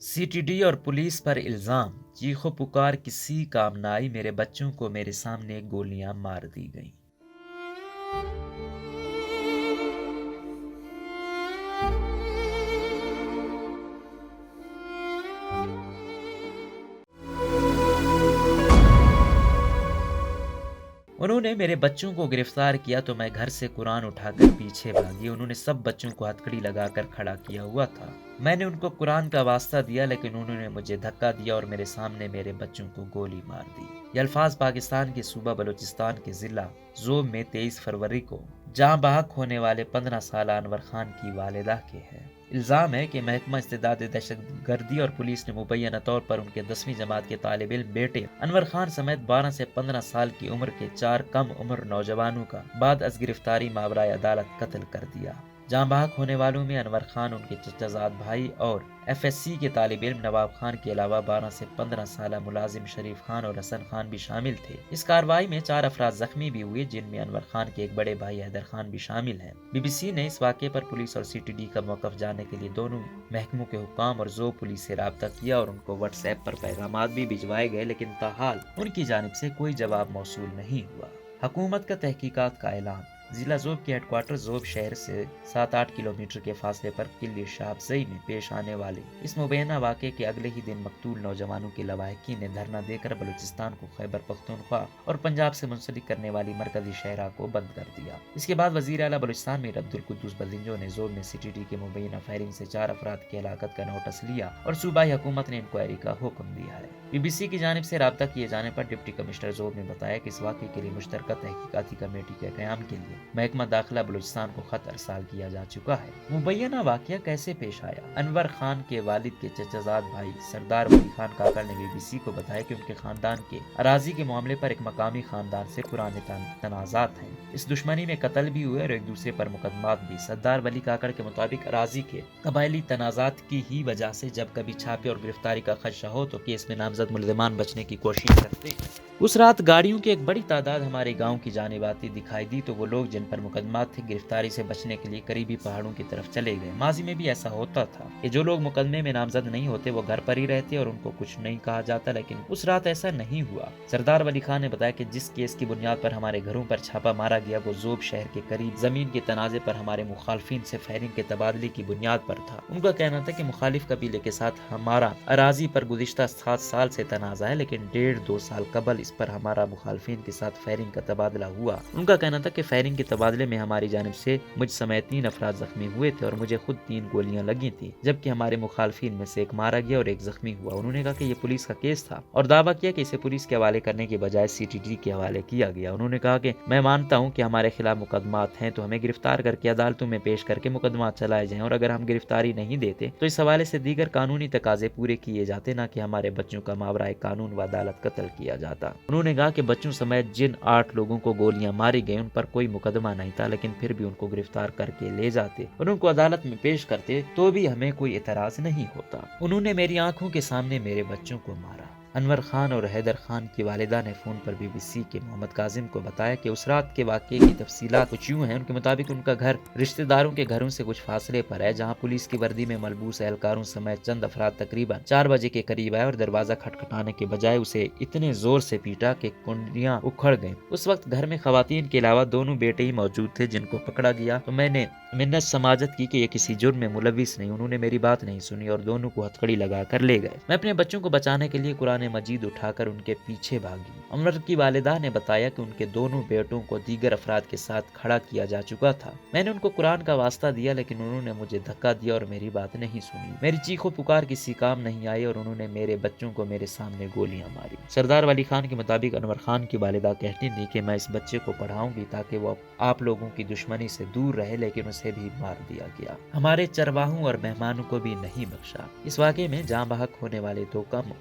C T D اور police پر الزام، چیخو پکار کسی کام نہ آئی، میرے بچوں کو میرے سامنے گولیاں مار دی گئیں۔ انہوں نے میرے بچوں کو گرفتار کیا تو میں گھر سے قرآن اٹھا کر پیچھے بھاگی۔ انہوں نے سب بچوں کو ہتھکڑی لگا کر کھڑا کیا ہوا تھا۔ میں نے ان کو قرآن کا واسطہ دیا لیکن انہوں نے مجھے دھکا دیا اور میرے سامنے میرے بچوں کو گولی مار دی۔ یہ الفاظ پاکستان کے صوبہ بلوچستان کے ضلع زوب میں 23 فروری کو جاں بحق ہونے والے 15 سالہ انور خان کی والدہ کے ہیں۔ الزام ہے کہ محکمہ استعداد دہشت گردی اور پولیس نے مبینہ طور پر ان کے 10ویں جماعت کے طالب علم بیٹے انور خان سمیت 12 سے 15 سال کی عمر کے 4 کم عمر نوجوانوں کا بعد از گرفتاری ماورائے عدالت قتل کر دیا۔ جاں بحق ہونے والوں میں انور خان، ان کے چچا زاد بھائی اور ایف ایس سی کے طالب علم نواب خان کے علاوہ 12 سے 15 سالہ ملازم شریف خان اور حسن خان بھی شامل تھے۔ اس کارروائی میں 4 افراد زخمی بھی ہوئے، جن میں انور خان کے ایک بڑے بھائی حیدر خان بھی شامل ہیں۔ بی بی سی نے اس واقعے پر پولیس اور سی ٹی ڈی کا موقف جاننے کے لیے دونوں محکموں کے حکام اور زوب پولیس سے رابطہ کیا اور ان کو واٹس ایپ پر پیغامات بھی بھجوائے گئے، لیکن تاحال ان کی جانب سے کوئی جواب موصول نہیں ہوا۔ حکومت کا تحقیقات کا اعلان۔ ضلع زوب کے ہیڈ کوارٹر زوب شہر سے 7-8 کلومیٹر کے فاصلے پر قلعہ شاہ افزئی میں پیش آنے والے اس مبینہ واقعے کے اگلے ہی دن مقتول نوجوانوں کے لواحقین نے دھرنا دے کر بلوچستان کو خیبر پختونخوا اور پنجاب سے منسلک کرنے والی مرکزی شاہراہ کو بند کر دیا۔ اس کے بعد وزیر اعلیٰ بلوچستان میر عبدالقدوس بلدنجو نے زوب میں سی ٹی ڈی کے مبینہ فائرنگ سے 4 افراد کی ہلاکت کا نوٹس لیا اور صوبائی حکومت نے انکوائری کا حکم دیا ہے۔ بی بی سی کی جانب سے رابطہ کیے جانے پر ڈپٹی کمشنر زوب نے بتایا کہ اس واقعے کے لیے مشترکہ تحقیقاتی کمیٹی کے قیام کے لیے محکمہ داخلہ بلوچستان کو خط ارسال کیا جا چکا ہے۔ مبینہ واقعہ کیسے پیش آیا؟ انور خان کے والد کے چچا زاد بھائی سردار ولی خان کاکڑ نے بی بی سی کو بتایا کہ ان کے خاندان کے اراضی کے معاملے پر ایک مقامی خاندان سے پرانے تنازعات ہیں۔ اس دشمنی میں قتل بھی ہوئے اور ایک دوسرے پر مقدمات بھی۔ سردار ولی کاکڑ کے مطابق اراضی کے قبائلی تنازعات کی ہی وجہ سے جب کبھی چھاپے اور گرفتاری کا خدشہ ہو تو کیس میں نامزد ملزمان بچنے کی کوشش کرتے ہیں۔ اس رات گاڑیوں کی ایک بڑی تعداد ہمارے گاؤں کی جانب آتی دکھائی دی تو وہ لوگ جن پر مقدمات تھے گرفتاری سے بچنے کے لیے قریبی پہاڑوں کی طرف چلے گئے۔ ماضی میں بھی ایسا ہوتا تھا کہ جو لوگ مقدمے میں نامزد نہیں ہوتے وہ گھر پر ہی رہتے اور ان کو کچھ نہیں کہا جاتا، لیکن اس رات ایسا نہیں ہوا۔ سردار ولی خان نے بتایا کہ جس کیس کی بنیاد پر ہمارے گھروں پر چھاپا مارا گیا وہ زوب شہر کے قریب زمین کے تنازع پر ہمارے مخالفین سے فائرنگ کے تبادلے کی بنیاد پر تھا۔ ان کا کہنا تھا کہ مخالف قبیلے کے ساتھ ہمارا اراضی پر گزشتہ 7 سال سے تنازع ہے، لیکن 1.5-2 سال قبل اس پر ہمارا مخالفین کے ساتھ فائرنگ کا تبادلہ ہوا۔ ان کا کہنا تھا کہ فائرنگ کے تبادلے میں ہماری جانب سے مجھ سمیت 3 افراد زخمی ہوئے تھے اور مجھے خود 3 گولیاں لگی تھیں، جبکہ ہمارے مخالفین میں سے ایک مارا گیا اور ایک زخمی ہوا۔ انہوں نے کہا کہ یہ پولیس کا کیس تھا اور دعویٰ کیا کہ اسے پولیس کے حوالے کرنے کے بجائے سی ٹی ڈی کے حوالے کیا گیا۔ انہوں نے کہا کہ میں مانتا ہوں کہ ہمارے خلاف مقدمات ہیں تو ہمیں گرفتار کر کے عدالتوں میں پیش کر کے مقدمات چلائے جائیں، اور اگر ہم گرفتاری نہیں دیتے تو اس حوالے سے دیگر قانونی تقاضے پورے کیے جاتے، نہ کہ ہمارے بچوں کا ماورائے قانون و عدالت قتل کیا جاتا۔ انہوں نے کہا کہ بچوں سمیت جن 8 لوگوں کو گولیاں ماری گئی ان پر کوئی مقدمہ نہیں تھا، لیکن پھر بھی ان کو گرفتار کر کے لے جاتے اور ان کو عدالت میں پیش کرتے تو بھی ہمیں کوئی اعتراض نہیں ہوتا۔ انہوں نے میری آنکھوں کے سامنے میرے بچوں کو مارا۔ انور خان اور حیدر خان کی والدہ نے فون پر بی بی سی کے محمد کاظم کو بتایا کہ اس رات کے واقعے کی تفصیلات کچھ یوں ہیں۔ ان کے مطابق ان کا گھر رشتہ داروں کے گھروں سے کچھ فاصلے پر ہے، جہاں پولیس کی وردی میں ملبوس اہلکاروں سمیت چند افراد تقریباً 4 بجے کے قریب آئے اور دروازہ کھٹکھٹانے کے بجائے اسے اتنے زور سے پیٹا کہ کنڈیاں اکھڑ گئیں۔ اس وقت گھر میں خواتین کے علاوہ دونوں بیٹے ہی موجود تھے جن کو پکڑا گیا تو میں نے منت سماجت کی کہ یہ کسی جرم میں ملوث نہیں۔ انہوں نے میری بات نہیں سنی اور دونوں کو ہتھکڑی لگا کر لے گئے۔ میں اپنے بچوں کو بچانے کے لیے قرآن مجید اٹھا کر ان کے پیچھے بھاگی۔ انور کی والدہ نے بتایا کہ ان کے دونوں بیٹوں کو دیگر افراد کے ساتھ کھڑا کیا جا چکا تھا۔ میں نے ان کو قرآن کا واسطہ دیا لیکن انہوں نے مجھے دھکا دیا اور میری بات نہیں سنی۔ میری چیخ و پکار کسی کام نہیں آئی اور انہوں نے میرے بچوں کو میرے سامنے گولیاں ماری۔ سردار ولی خان کے مطابق انور خان کی والدہ کہتی تھی کہ میں اس بچے کو پڑھاؤں گی تاکہ وہ آپ لوگوں کی دشمنی سے دور رہے، لیکن اسے بھی مار دیا گیا۔ ہمارے چرواہوں اور مہمانوں کو بھی نہیں بخشا۔ اس واقعے میں جاں بحق ہونے والے 2 کم